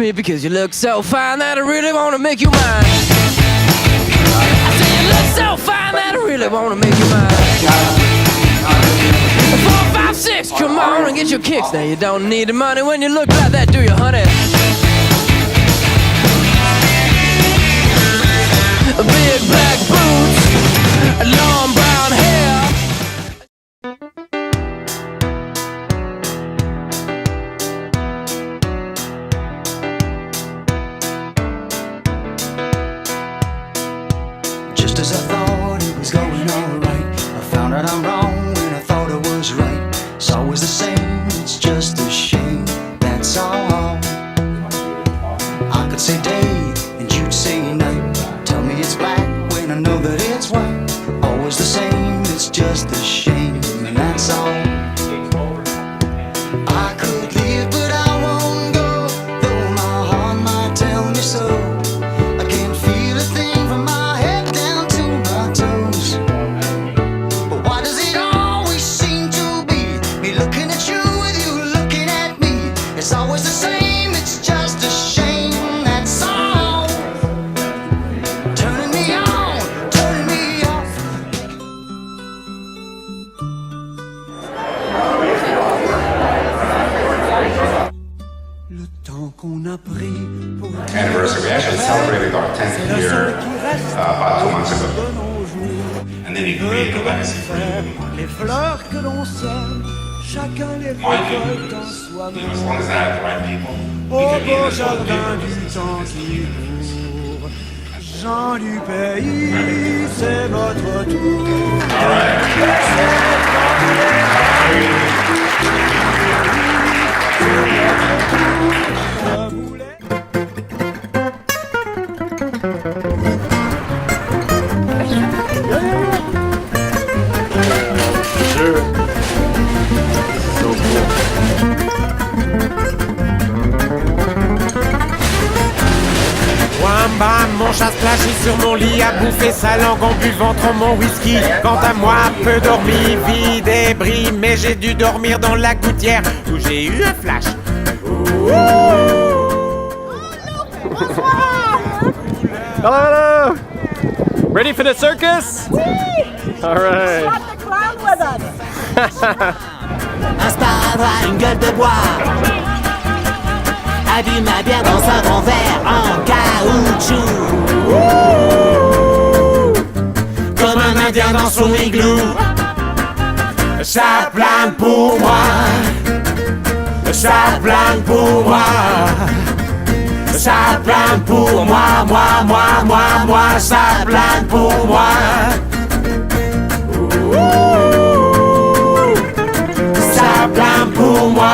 me because you look so fine that I really wanna make you mine. I say you look so fine that I really wanna make you mine. 4, 5, 6, come on and get your kicks. Now you don't need the money when you look like that, do you, honey? Big black boots, long brown hair. Just as I thought it was going alright, I found out I'm wrong when I thought I was right. It's always the same, it's just a shame, that's all. I could say day and you'd say night. Tell me it's black when I know that it's white. Always the same, it's just a shame, and that's all. I could leave but I won't go, though my heart might tell me so. I can't feel a thing from my head down to my toes. But why does it always seem to be me looking at you with you looking at me? It's always the same, it's just a shame, that's all. Turning me on, turning me off. Le temps qu'on a pris pour anniversary. We actually celebrated our 10th year about 2 months ago. And then you create a legacy for you. les fleurs que l'on sème, chacun les Mind you, récolte en as soi-même. long as I have the right people, we Au can be in beau this world jardin together. du temps qui court, gens du pays, c'est votre tour. All right. Bam, mon chat splashé sur mon lit, a bouffé sa langue en buvant trop mon whisky. Quant à moi, peu dormi, vie débris, mais j'ai dû dormir dans la gouttière où j'ai eu un flash. Hello, hello! Ready for the circus? All right. Swap the clown with us. Un sparadrap, une gueule de bois, abîme ma bière dans un grand verre en caoutchouc. Comme un indien dans son igloo. Ça plane pour moi, ça plane pour moi, ça plane pour moi, moi, ça plane pour moi. Ça plane pour moi.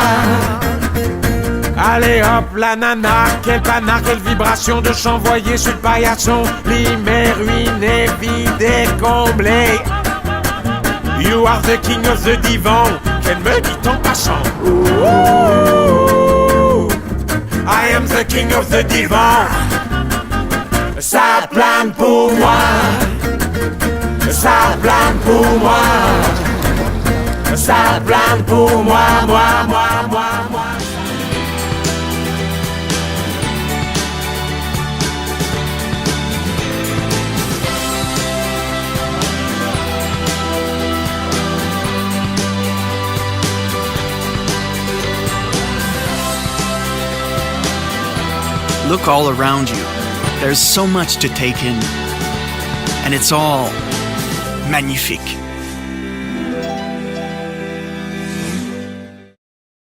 Allez hop la nana, quel panard, quelle vibration de chant voyé sur le paillasson. Limé, ruiné, vidé, comblé. You are the king of the divan, qu'elle me dit en passant. I am the king of the divan. Ça plane pour moi, ça plane pour moi, ça plane pour moi, moi. Look all around you. There's so much to take in. And it's all magnifique.